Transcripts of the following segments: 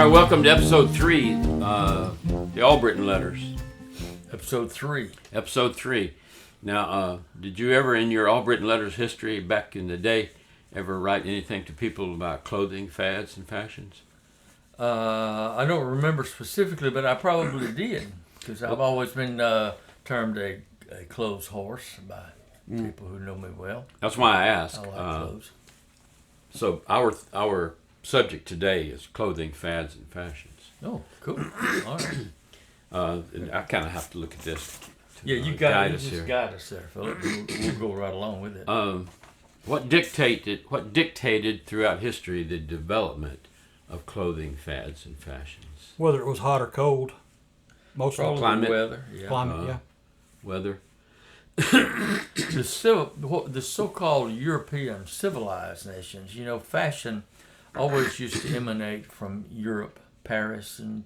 right, welcome to episode 3, the Albritton Letters. Episode 3. Episode 3. Now, did you ever, in your Albritton Letters history back in the day, ever write anything to people about clothing, fads, and fashions? I don't remember specifically, but I probably did, because I've always been termed a clothes horse by people who know me well. That's why I asked. I like clothes. So our subject today is clothing, fads, and fashions. Oh, cool. All right. And I kind of have to look at this. Yeah, you guide us there, Philip. We'll go right along with it. What dictated throughout history the development of clothing, fads, and fashions? Whether it was hot or cold, most Probably climate. weather. Yeah. climate, yeah. Weather. The so-called European civilized nations, fashion always used to emanate from Europe, Paris, and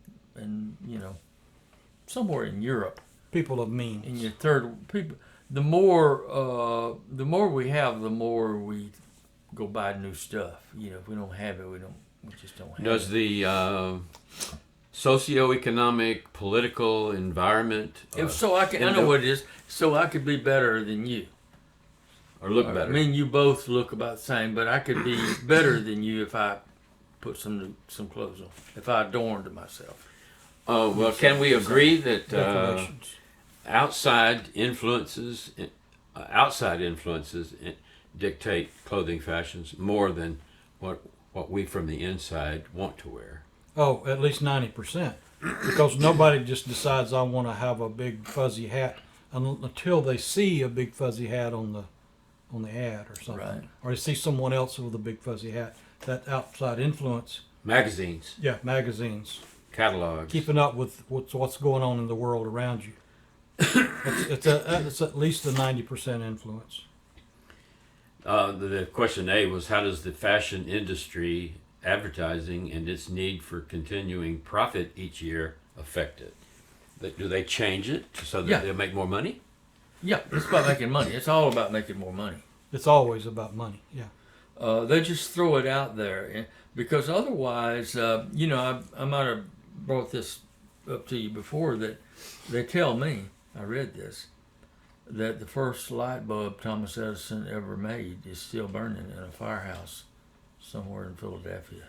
somewhere in Europe. People of means. And your third people, the more we have, the more we go buy new stuff. If we don't have it, we just don't have it. Does the socioeconomic, political environment I know what it is. So I could be better than you. or look better? I mean, you both look about the same, but I could be better than you if I put some clothes on. If I adorned myself. Well, can we agree that Decorations. outside influences dictate clothing fashions more than what we from the inside want to wear? Oh, at least 90%. Because nobody just decides I want to have a big fuzzy hat until they see a big fuzzy hat on the ad or something. Right. Or they see someone else with a big fuzzy hat. That outside influence. Magazines, Yeah, magazines. catalogs. Keeping up with what's going on in the world around you. It's at least a 90% influence. The question A was, how does the fashion industry, advertising, and its need for continuing profit each year affect it? Do they change it so that they'll make more money? Yeah, it's about making money. It's all about making more money. It's always about money, yeah. They just throw it out there because otherwise, I might have brought this up to you before that they tell me, I read this, that the first light bulb Thomas Edison ever made is still burning in a firehouse somewhere in Philadelphia.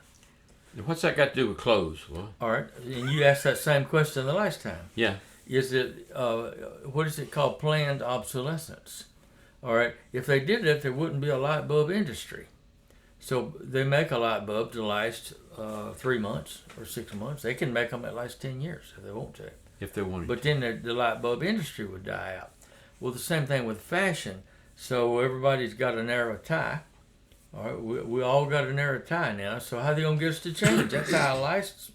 What's that got to do with clothes? Well, All right, and you asked that same question the last time. yeah. Is it, what is it called, planned obsolescence? All right, if they did that, there wouldn't be a light bulb industry. So they make a light bulb to last 3 months or 6 months. They can make them that last 10 years if they want to. If they wanted But then the light bulb industry would die out. Well, the same thing with fashion. So everybody's got a narrow tie. All right, we all got a narrow tie now. So how are they going to get us to change? That tie lasts,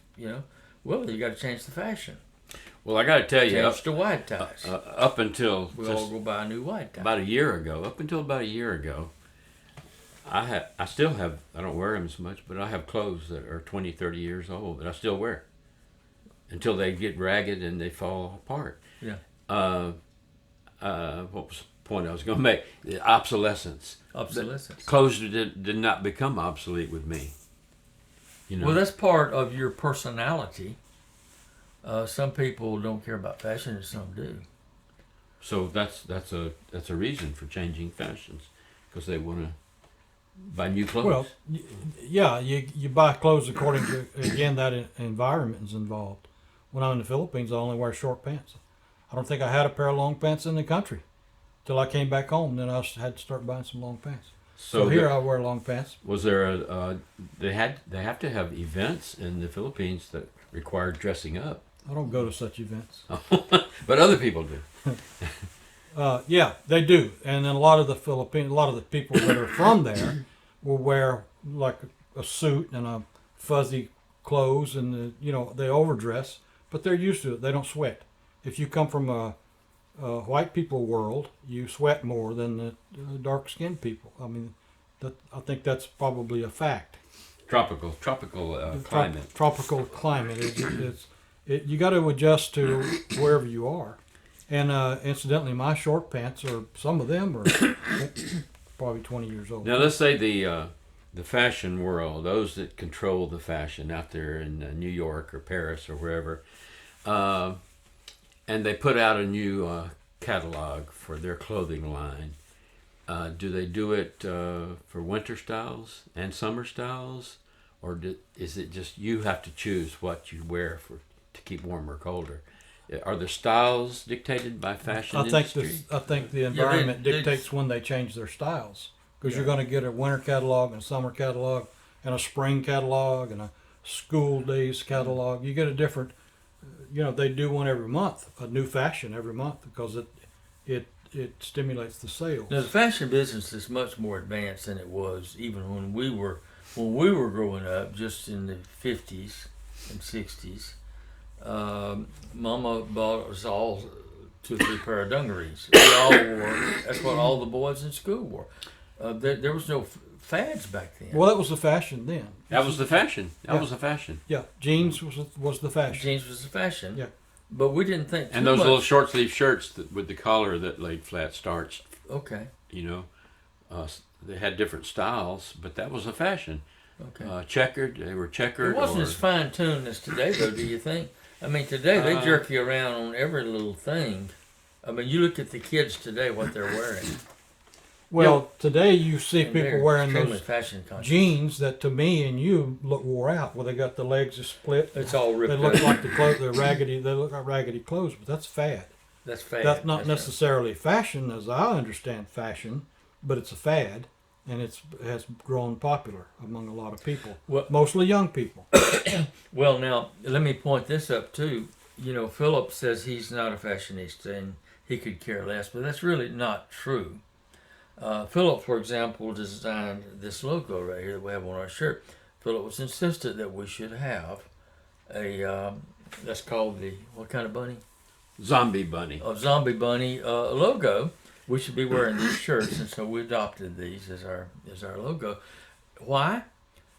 Well, you got to change the fashion. Well, I got to tell you, Change to wide ties. up until we all go buy a new wide tie. about a year ago, I still have, I don't wear them as much, but I have clothes that are 20, 30 years old that I still wear until they get ragged and they fall apart. Yeah. What was the point I was going to make? The obsolescence. Obsolescence. Clothes did not become obsolete with me. Well, that's part of your personality. Some people don't care about fashion, and some do. So that's a reason for changing fashions, because they want to buy new clothes. Well, yeah, you buy clothes according to, again, that environment is involved. When I'm in the Philippines, I only wear short pants. I don't think I had a pair of long pants in the country till I came back home. Then I had to start buying some long pants. So here I wear long pants. Was there they have to have events in the Philippines that require dressing up? I don't go to such events. But other people do. Yeah, they do. And then a lot of the people that are from there will wear like a suit and a fuzzy clothes, and they overdress, but they're used to it. They don't sweat. If you come from a white people world, you sweat more than the dark-skinned people. I mean, I think that's probably a fact. Tropical climate. Tropical climate. You got to adjust to wherever you are. And incidentally, my short pants some of them are probably 20 years old. Now let's say the the fashion world, those that control the fashion out there in New York or Paris or wherever, and they put out a new catalog for their clothing line. Do they do it for winter styles and summer styles, or is it just you have to choose what you wear to keep warm or colder? Are the styles dictated by fashion industry? I think the environment dictates when they change their styles. Because you're going to get a winter catalog and a summer catalog and a spring catalog and a school days catalog. You get a different, they do one every month, a new fashion every month, because it stimulates the sales. Now, the fashion business is much more advanced than it was even when we were growing up, just in the 50s and 60s. Mama bought us all 2 or 3 pair of dungarees. We all wore. That's what all the boys in school wore. There was no fads back then. Well, that was the fashion then. That was the fashion. That was the fashion. Yeah, jeans was the fashion. Jeans was the fashion. Yeah. But we didn't think too And those much. little short sleeve shirts with the collar that laid flat starched. Okay. They had different styles, but that was a fashion. Okay. Checkered. They were checkered. It wasn't as fine tuned as today, though. Do you think? I mean, today they jerk you around on every little thing. I mean, you look at the kids today, what they're wearing. Well, today you see And people they're wearing extremely those fashion conscious. jeans that to me and you look wore out, where they got the legs are split. It's all ripped They look up. like the clothes. They're raggedy. They look like raggedy clothes, but that's fad. That's fad. That's not That's necessarily fashion, as I understand fashion, but it's a fad, and it has grown popular among a lot of people, Well- mostly young people. right. Well, now let me point this up too. Philip says he's not a fashionista and he could care less, but that's really not true. Philip, for example, designed this logo right here that we have on our shirt. Philip was insistent that we should have a that's called what kind of bunny? Zombie bunny. A zombie bunny logo. We should be wearing these shirts, and so we adopted these as our logo. Why?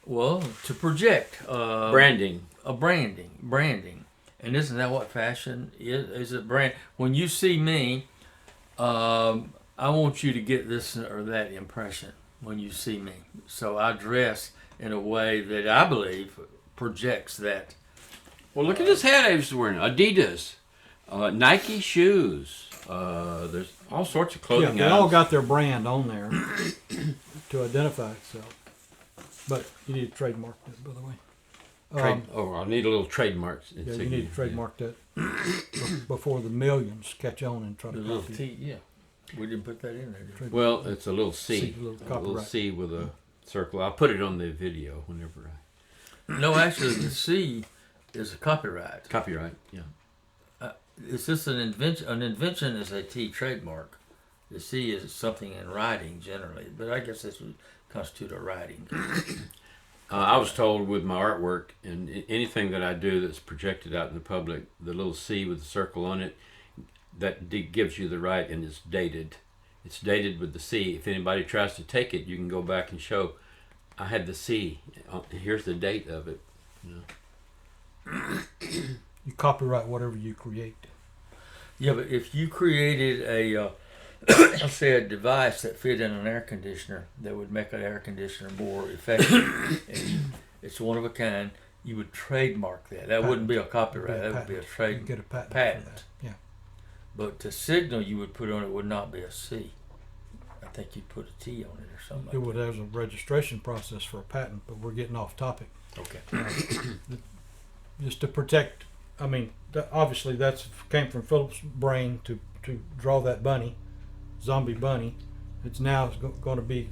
Well, to project Branding. branding. And isn't that what fashion is? Is it brand? When you see me, I want you to get this or that impression when you see me. So I dress in a way that I believe projects that. Well, look at this hat Avis is wearing. Adidas. Nike shoes. There's all sorts of Yeah, clothing they all items. got their brand on there to identify itself. But you need to trademark that, by the way. I need a little trademark. Yeah, you need to trademark that before the millions catch on and try to The little copy it. T, yeah. We didn't put that in there, did we? Well, it's a little C. C, a little copyright. C with a circle. I'll put it on the video whenever No, actually, the C is a copyright. copyright. Yeah. Is this an invention? An invention is a T trademark. The C is something in writing generally, but I guess this would constitute a writing. I was told with my artwork and anything that I do that's projected out in the public, the little C with the circle on it, that gives you the right, and it's dated. It's dated with the C. If anybody tries to take it, you can go back and show, I had the C. Here's the date of it. You copyright whatever you create. Yeah, but if you created a, say, a device that fit in an air conditioner that would make an air conditioner more effective, and it's one of a kind, you would trademark that. That wouldn't be a copyright. That would be a You trade. get a patent, patent. for that. Yeah. But the signal you would put on it would not be a C. I think you'd put a T on it or something. It Like would have a registration process for a patent, but we're getting off topic. that. Okay. Just to protect, I mean, obviously that's came from Philip's brain to draw that bunny, zombie bunny. It's now going to be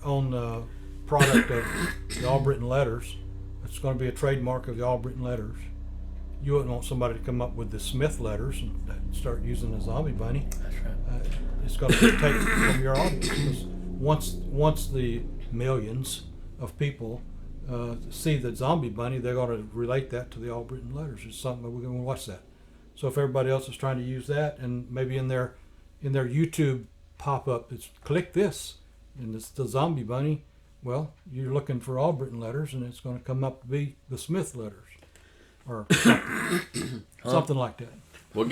on the product of the Albritton Letters. It's going to be a trademark of the Albritton Letters. You wouldn't want somebody to come up with the Smith letters and start using the zombie bunny. That's right. It's going to be taken from your audience, because once the millions of people see the zombie bunny, they're going to relate that to the Albritton Letters. It's something that we're going to watch that. So if everybody else is trying to use that, and maybe in their YouTube pop up, it's click this, and it's the zombie bunny. Well, you're looking for Albritton Letters, and it's going to come up to be the Smith letters, or something like that. Well,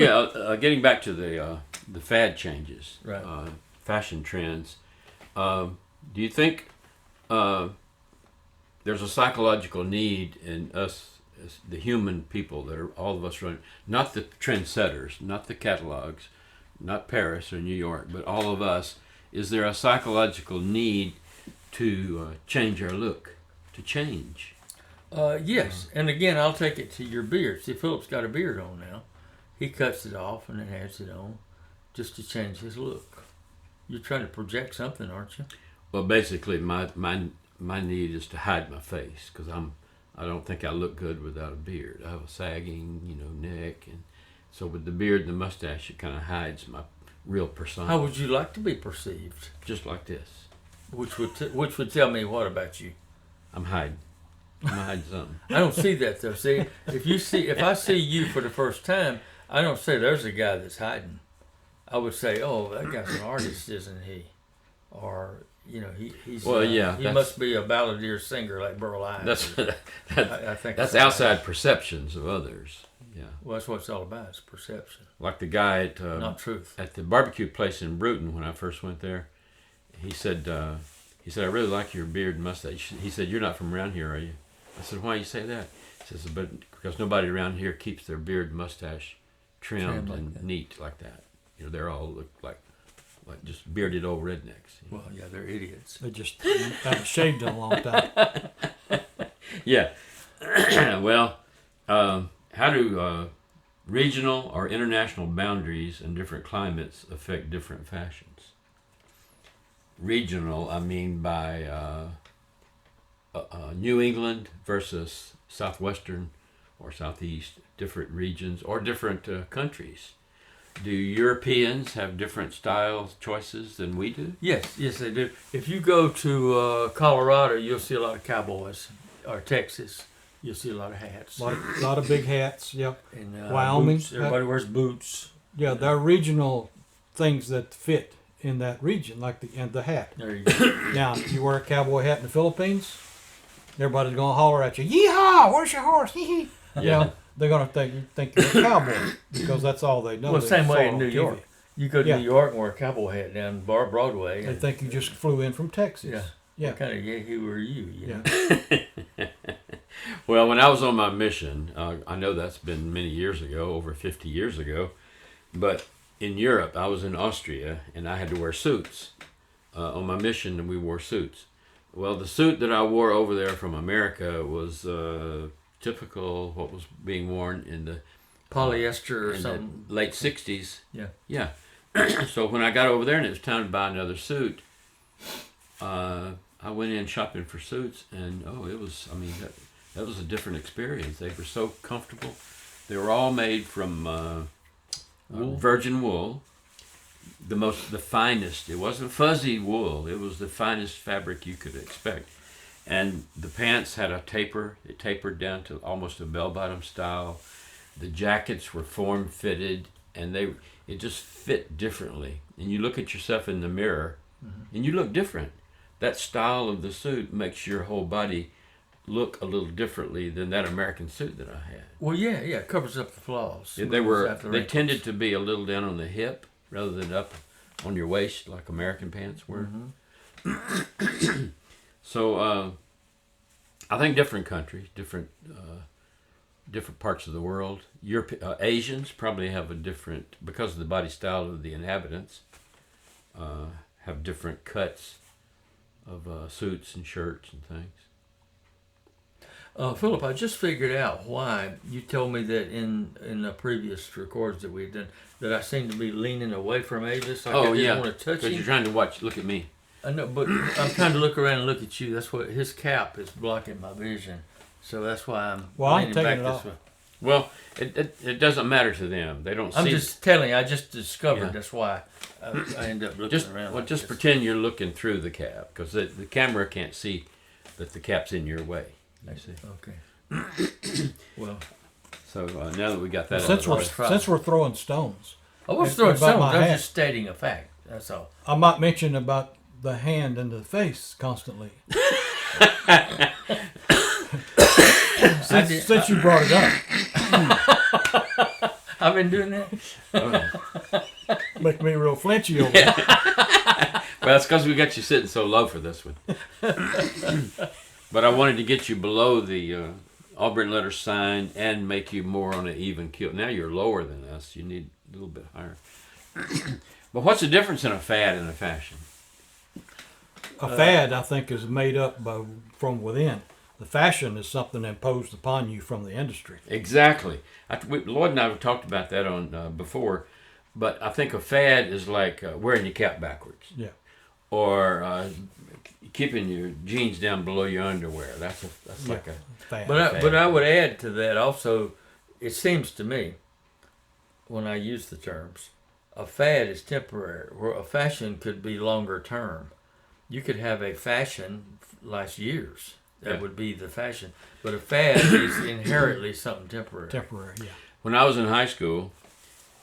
getting back to the fad changes, Right. fashion trends. Do you think there's a psychological need in us, as the human people that are all of us running, not the trendsetters, not the catalogs, not Paris or New York, but all of us? Is there a psychological need to change our look, to change? Yes, and again, I'll take it to your beard. See, Philip's got a beard on now. He cuts it off and then has it on just to change his look. You're trying to project something, aren't you? Well, basically, my need is to hide my face because I don't think I look good without a beard. I have a sagging, neck, and so with the beard and the mustache, it kind of hides my real persona. How would you like to be perceived? Just like this. Which would tell me what about you? I'm hiding. I'm hiding something. I don't see that though. See, if I see you for the first time, I don't say there's a guy that's hiding. I would say, oh, that guy's an artist, isn't he? Or he's Well, yeah, he must be a balladeer singer like Burl Ives. I think that's outside perceptions of others. Yeah. Well, that's what it's all about. It's perception, Like the guy at not truth. at the barbecue place in Bruton when I first went there. He said, I really like your beard and mustache. He said, you're not from around here, are you? I said, why do you say that? He says, but because nobody around here keeps their beard and mustache trimmed like and that. neat like that. They're all look like just bearded old rednecks. Well, yeah, they're idiots. They just haven't shaved in a long time. Yeah. Well, how do regional or international boundaries and different climates affect different fashions? Regional, I mean by New England versus Southwestern or Southeast, different regions or different countries. Do Europeans have different style choices than we do? Yes, they do. If you go to Colorado, you'll see a lot of cowboys, or Texas, you'll see a lot of hats. A lot of big hats. Yep. And Wyoming. boots. Everybody wears boots. Yeah, there are regional things that fit in that region, like the hat. There you go. Now, you wear a cowboy hat in the Philippines, everybody's gonna holler at you, "Yeehaw! Where's your horse?" Hee hee. Yeah. They're gonna think you're a cowboy because that's all they know. Well, They same saw way it in on New TV. York. You go to Yeah. New York and wear a cowboy hat down Broadway. They think you just flew in from Texas. Yeah. Yeah. What kind of who are you? Yeah. Well, when I was on my mission, I know that's been many years ago, over 50 years ago, but in Europe, I was in Austria, and I had to wear suits. On my mission, we wore suits. Well, the suit that I wore over there from America was typical what was being worn in the Polyester or in something. the late 60s. Yeah. Yeah. So when I got over there and it was time to buy another suit, I went in shopping for suits, and that was a different experience. They were so comfortable. They were all made from virgin wool, the finest. It wasn't fuzzy wool. It was the finest fabric you could expect. And the pants had a taper. It tapered down to almost a bell-bottom style. The jackets were form-fitted, and it just fit differently. And you look at yourself in the mirror, and you look different. That style of the suit makes your whole body look a little differently than that American suit that I had. Well, yeah, it covers up the flaws. They tended to be a little down on the hip rather than up on your waist like American pants were. Mm-hmm. So I think different countries, different parts of the world. Asians probably have a different, because of the body style of the inhabitants, have different cuts of suits and shirts and things. Philip, I just figured out why you told me that in the previous records that we had done that I seem to be leaning away from Avis. Like I didn't want to touch because him. you're trying to look at me. I know, but I'm trying to look around and look at you. That's what his cap is blocking my vision, so that's why I'm leaning taking back it this off. way. Well, it doesn't matter to them. They don't see. I'm just telling you. I just discovered Yeah. that's why I end up looking around. Like just this. pretend you're looking through the cap, because the camera can't see that the cap's in your way. You see. Okay. Well, So now that we got that, Since out of the way, we're throwing stones, I was It's throwing about stones. my I was hat. just stating a fact. That's all. I might mention about the hand and the face constantly. Since you brought it up, I've been doing that. make me real flinchy over there. that's because we got you sitting so low for this one. But I wanted to get you below the Albritton Letters sign and make you more on an even keel. Now you're lower than us. You need a little bit higher. But what's the difference in a fad and a fashion? A fad, I think, is made up from within. The fashion is something imposed upon you from the industry. Exactly. Lloyd and I have talked about that on before, but I think a fad is like wearing your cap backwards. Yeah. Or keeping your jeans down below your underwear. That's like a fad. But I would add to that also, it seems to me, when I use the terms, a fad is temporary, where a fashion could be longer term. You could have a fashion last years. That would be the fashion. But a fad is inherently something temporary. Temporary, yeah. When I was in high school,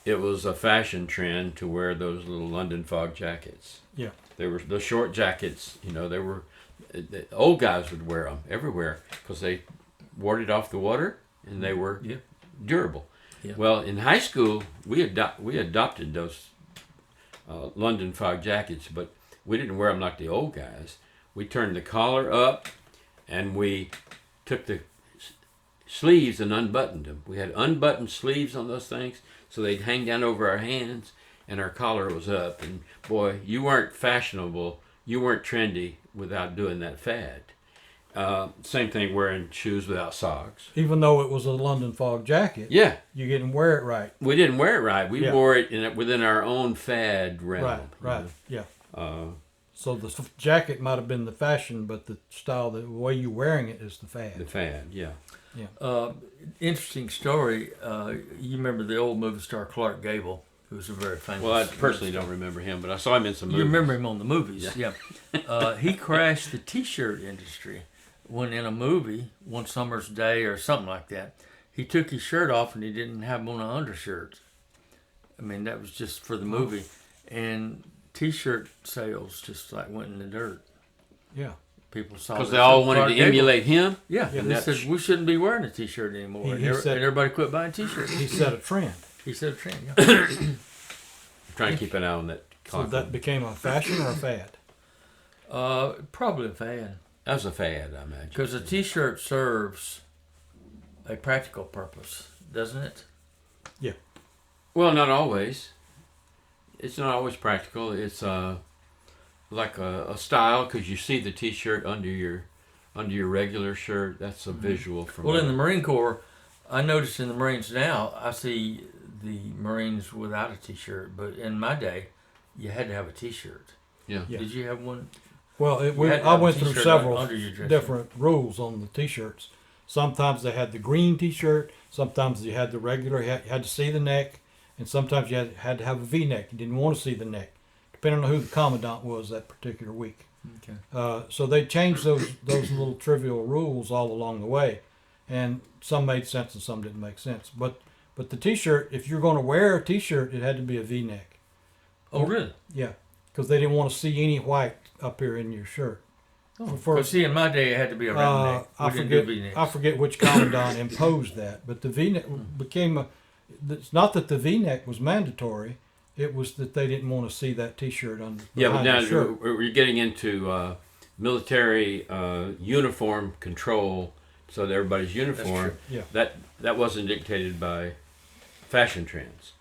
it was a fashion trend to wear those little London fog jackets. Yeah. They were the short jackets, they were, the old guys would wear them everywhere because they warded off the water and they were durable. Yeah. Well, in high school, we adopted those London fog jackets, but we didn't wear them like the old guys. We turned the collar up and we took the sleeves and unbuttoned them. We had unbuttoned sleeves on those things so they'd hang down over our hands and our collar was up. And boy, you weren't fashionable, you weren't trendy without doing that fad. Same thing wearing shoes without socks. Even though it was a London fog jacket, Yeah. you didn't wear it right. We didn't wear it right. We wore it within our own fad realm. Right, yeah. Uh, So the jacket might have been the fashion, but the style, the way you're wearing it is the fad. the fad, yeah. Interesting story. You remember the old movie star Clark Gable, who was a very famous. Well, I personally don't remember him, but I saw him in some movies. You remember him on the movies, yeah. He crashed the T-shirt industry when in a movie, one summer's day or something like that, he took his shirt off and he didn't have on an undershirt. I mean, that was just for the movie. And T-shirt sales just like went in the dirt. Yeah. People saw Because that. they all wanted Clark to Gable. emulate him. Yeah, Yeah, and they said we shouldn't be wearing a T-shirt anymore. He and said- everybody quit buying T-shirts. He set a trend. He said a trend, yeah. Trying to keep an eye on that. So that became a fashion or a fad? Probably a fad. That was a fad, I imagine. Because a T-shirt serves a practical purpose, doesn't it? Well, not always. It's not always practical. It's like a style because you see the T-shirt under your regular shirt. That's a visual from. Well, in the Marine Corps, I notice in the Marines now, I see the Marines without a T-shirt. But in my day, you had to have a T-shirt. Yeah. Yeah. Did you have one? Well, You had to I have a went through T-shirt several under your dress different rules on the T-shirts. Sometimes they had the green T-shirt. Sometimes you had the regular. You had to see the neck, and sometimes you had to have a V-neck. You didn't want to see the neck, depending on who the commandant was that particular week. Okay. So they changed those little trivial rules all along the way, and some made sense and some didn't make sense. But the T-shirt, if you're going to wear a T-shirt, it had to be a V-neck. Oh, really? Yeah, because they didn't want to see any white up here in your shirt. Because see, in my day, it had to be a round neck. We didn't do V-necks. I forget which commandant imposed that, but the V-neck became it's not that the V-neck was mandatory. It was that they didn't want to see that T-shirt on. Yeah, but now the shirt. we're getting into military uniform control, so that everybody's uniform. Yeah. That wasn't dictated by fashion trends.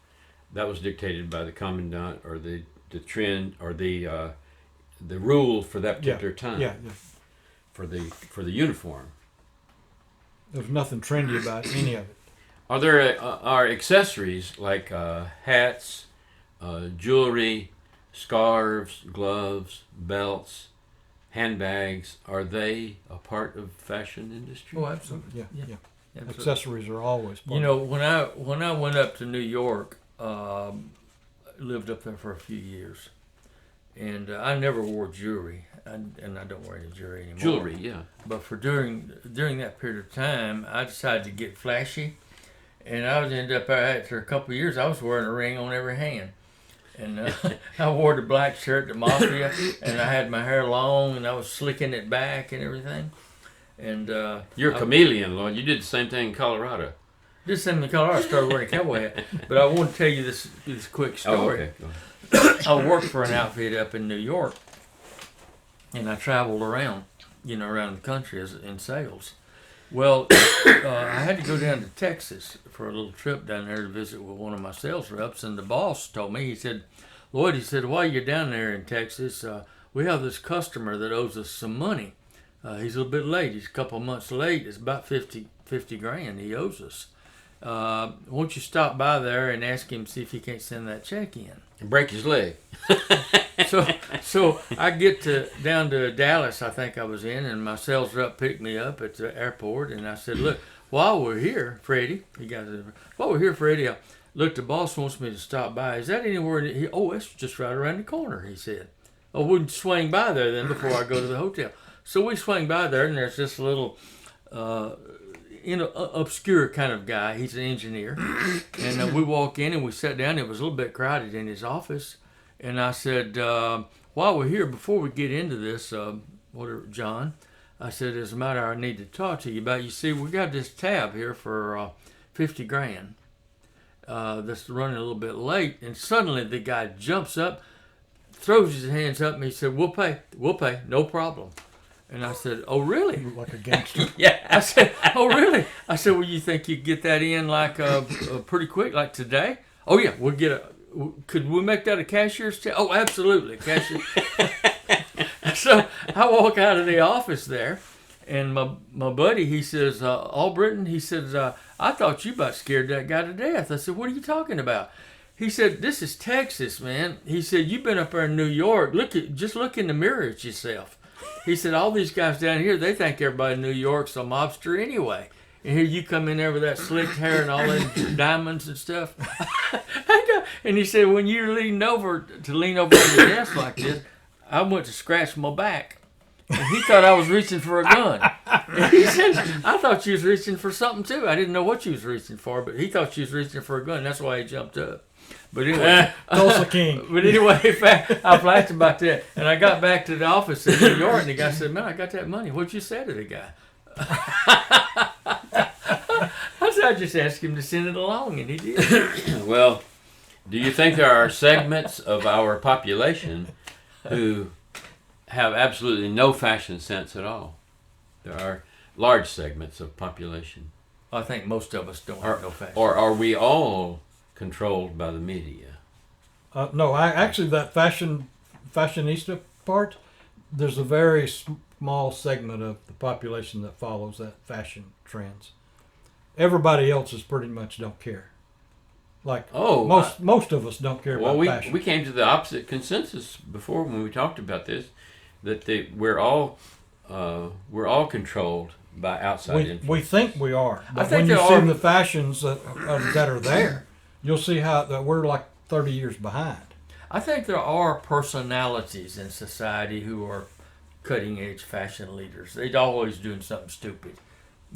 That was dictated by the commandant or the trend or the rule for that particular time. Yeah, For the uniform. there's nothing trendy about any of it. Are there are accessories like hats, jewelry, scarves, gloves, belts, handbags? Are they a part of fashion industry? Oh, absolutely. Yeah. Absolutely. Accessories are always part You know, when I went up to New York, lived up there for a few years, and I never wore jewelry, and I don't wear any jewelry anymore. Jewelry, yeah. But for during that period of time, I decided to get flashy, and I was ended up after a couple of years, I was wearing a ring on every hand, and I wore the black shirt, the mafia, and I had my hair long, and I was slicking it back and everything, and You're a chameleon, Lloyd. You did the same thing in Colorado. Just sent me to Colorado. I started wearing a cowboy hat. But I want to tell you this quick story. Oh, okay. Go ahead. I worked for an outfit up in New York, and I traveled around, around the country in sales. Well, I had to go down to Texas for a little trip down there to visit with one of my sales reps, and the boss told me, he said, Lloyd, he said, while you're down there in Texas, we have this customer that owes us some money. He's a little bit late. He's a couple of months late. It's about 50 grand he owes us. Won't you stop by there and ask him, see if he can't send that check in? And break his leg. So I get down to Dallas, I think I was in, and my sales rep picked me up at the airport, and I said, look, while we're here, Freddie, look, the boss wants me to stop by. Is that anywhere? It's just right around the corner, he said. Oh, we can swing by there then before I go to the hotel. So we swing by there, and there's this little, obscure kind of guy. He's an engineer. And we walk in, and we sat down. It was a little bit crowded in his office. And I said, while we're here, before we get into this, John, I said, there's a matter I need to talk to you about. You see, we got this tab here for 50 grand that's running a little bit late. And suddenly the guy jumps up, throws his hands up, and he said, we'll pay, no problem. And I said, oh, really? Like a gangster. Yeah. I said, oh, really? I said, well, you think you get that in like pretty quick, like today? Oh, yeah, we'll get could we make that a cashier's check? Oh, absolutely, cashier. So I walk out of the office there, and my buddy, he says, Albritton, he says, I thought you about scared that guy to death. I said, what are you talking about? He said, this is Texas, man. He said, you've been up there in New York. Just look in the mirror at yourself. He said, all these guys down here, they think everybody in New York's a mobster anyway. And here you come in there with that slicked hair and all those diamonds and stuff. And he said, when you lean over on the desk like this, I went to scratch my back. And he thought I was reaching for a gun. And he said, I thought you was reaching for something too. I didn't know what you was reaching for, but he thought you was reaching for a gun. That's why he jumped up. But anyway, Tulsa King. But anyway, I flashed about that. And I got back to the office in New York, and the guy said, man, I got that money. What'd you say to the guy? I just asked him to send it along, and he did. Well, do you think there are segments of our population who have absolutely no fashion sense at all? There are large segments of population. I think most of us don't have no fashion. Or are we all controlled by the media? No, actually that fashionista part, there's a very small segment of the population that follows that fashion trends. Everybody else is pretty much don't care. Like most of us don't care about fashion. We came to the opposite consensus before when we talked about this, that we're all controlled by outside influence. We think we are, but I think when you see the fashions that are there, you'll see that we're like 30 years behind. I think there are personalities in society who are cutting edge fashion leaders. They're always doing something stupid.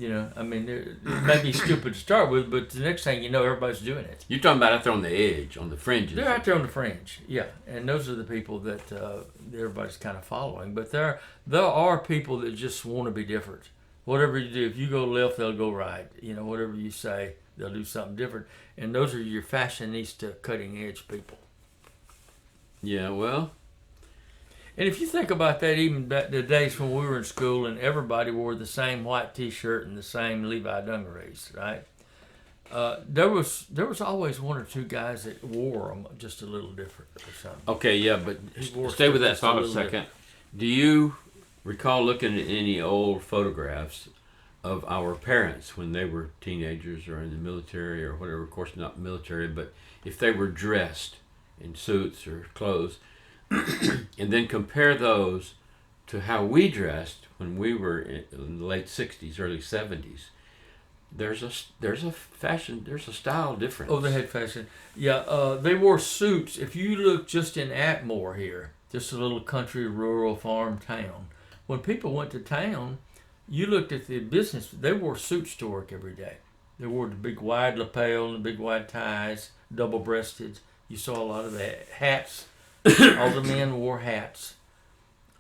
I mean, it may be stupid to start with, but the next thing you know, everybody's doing it. You're talking about out there on the edge, on the fringes. They're out there on the fringe, yeah. And those are the people that everybody's kind of following. But there are people that just want to be different. Whatever you do, if you go left, they'll go right. Whatever you say, they'll do something different. And those are your fashionista, cutting edge people. Yeah, well. And if you think about that, even back the days when we were in school and everybody wore the same white T-shirt and the same Levi dungarees, right? There was always one or two guys that wore them just a little different or something. Okay, yeah, but stay with that thought a second. Different. Do you recall looking at any old photographs of our parents when they were teenagers or in the military or whatever? Of course, not military, but if they were dressed in suits or clothes, and then compare those to how we dressed when we were in the late 60s, early 70s. There's a style difference. Oh, they had fashion. Yeah, they wore suits. If you look just in Atmore here, just a little country, rural farm town, when people went to town, you looked at the business, they wore suits to work every day. They wore the big wide lapel and the big wide ties, double-breasted. You saw a lot of the hats. All the men wore hats.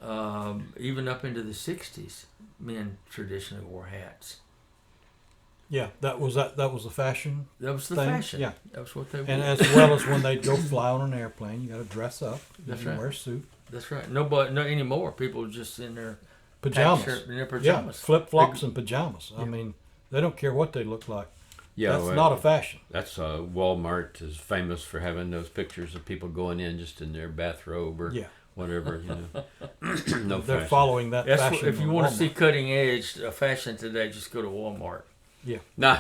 Even up into the 60s, men traditionally wore hats. Yeah, that was the fashion. That was the thing. fashion. Yeah. That was what they And wore. as well as when they go fly on an airplane, you got to dress up. That's you right. Wear a suit, That's right. Nobody, no anymore. People just in their pajamas. shirt, in their Yeah, pajamas. flip flops and pajamas. I Yeah. mean, they don't care what they look like. Yeah, That's well, not a fashion. That's Walmart is famous for having those pictures of people going in just in their bathrobe or Yeah, whatever. No they're fashion. following that That's fashion. what, if you on want to Walmart. see cutting edge fashion today, just go to Walmart. Nah.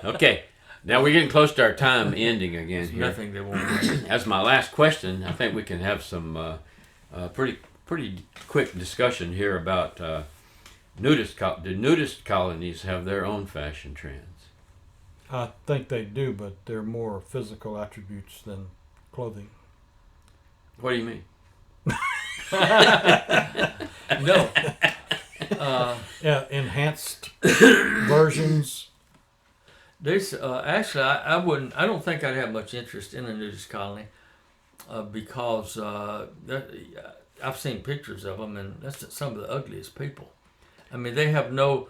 Okay. Now we're getting close to our time ending again There's here. nothing they won't. As my last question, I think we can have some pretty quick discussion here about do nudist colonies have their own fashion trends? I think they do, but they're more physical attributes than clothing. What do you mean? No. Yeah, enhanced versions. There's actually, I wouldn't. I don't think I'd have much interest in a nudist colony because I've seen pictures of them, and that's some of the ugliest people. I mean, they have no.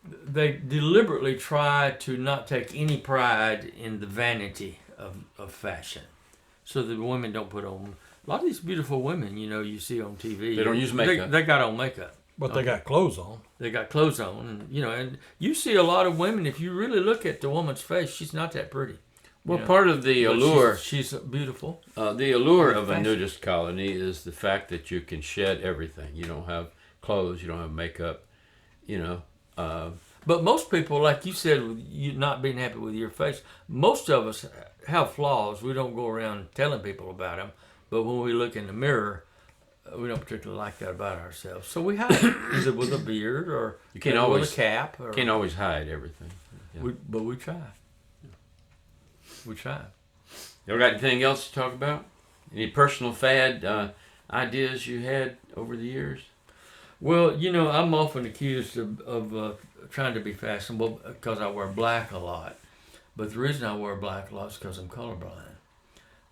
They deliberately try to not take any pride in the vanity of fashion, so that women don't put on. A lot of these beautiful women, you see on TV. They don't use makeup. They got on makeup. But they got clothes on. They got clothes on, and you see a lot of women. If you really look at the woman's face, she's not that pretty. Well, part of the But allure, she's beautiful. the allure of a Fashion. nudist colony is the fact that you can shed everything. You don't have clothes, you don't have makeup, But most people, like you said, with you not being happy with your face, most of us have flaws. We don't go around telling people about them, but when we look in the mirror, we don't particularly like that about ourselves. So we hide it, either with a beard or You can't with always- a cap. Or, can't always hide everything. Yeah. but we try. We try. You got anything else to talk about? Any personal fad ideas you had over the years? Well, I'm often accused of trying to be fashionable because I wear black a lot. But the reason I wear black a lot is because I'm colorblind.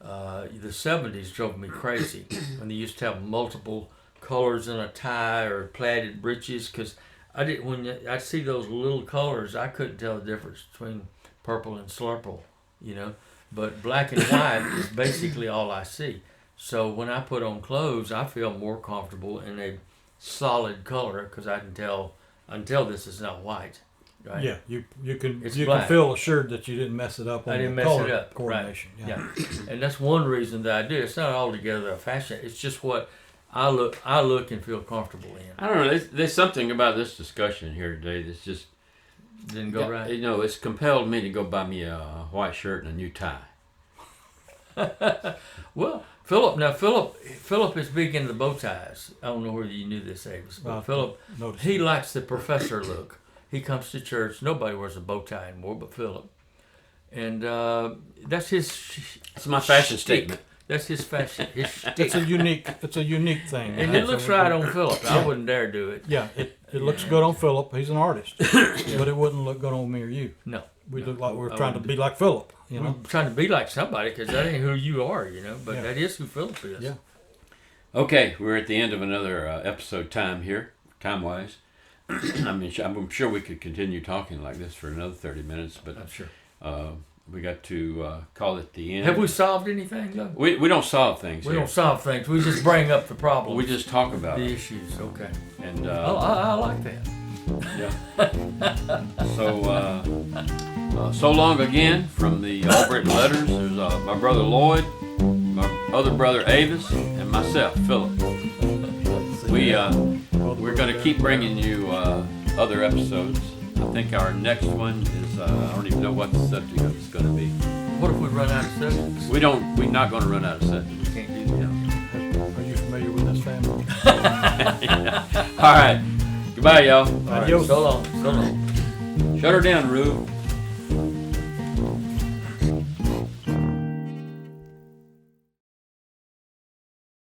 The 70s drove me crazy when they used to have multiple colors in a tie or plaided breeches. Because when I see those little colors, I couldn't tell the difference between purple and slurple, But black and white is basically all I see. So when I put on clothes, I feel more comfortable in a solid color because I can tell this is not white. Right? Yeah, you can It's you black. can feel assured that you didn't mess it up on I didn't the mess color it up. coordination. Right. Yeah. And that's one reason that I do. It's not altogether a fashion. It's just what I look and feel comfortable in. I don't know. There's something about this discussion here today that's just Didn't go right. It's compelled me to go buy me a white shirt and a new tie. Well, Philip is big into bow ties. I don't know whether you knew this, Avis, but Philip, Notice. he likes the professor look. He comes to church. Nobody wears a bow tie anymore but Philip. And that's his... It's my fashion shtick. statement. That's his fashion. His shtick. It's a unique thing. And it looks right on Philip. I wouldn't dare do it. Yeah, it looks good on Philip. He's an artist, but it wouldn't look good on me or you. No. We look like we're I trying to wouldn't be like Philip. I'm trying to be like somebody because that ain't who you are, But Yeah. that is who Philip is. Yeah. Okay, we're at the end of another episode time-wise. I'm sure we could continue talking like this for another 30 minutes, but I'm sure. we got to call it the end. Have we solved anything, though? We don't solve things We here. don't solve things. We just bring up the problem. We just talk about the it. issues. Okay. And I like that. yeah. So long again from the Albritton Letters. There's my brother Lloyd, my other brother Avis, and myself, Philip. We're going to keep bringing you other episodes. I think our next one is I don't even know what the subject is going to be. What if we run out of subjects? We're not going to run out of subjects. We can't do that. Are you familiar with this family? All right. Goodbye, y'all. Adios. So long. Shut her down, Rube.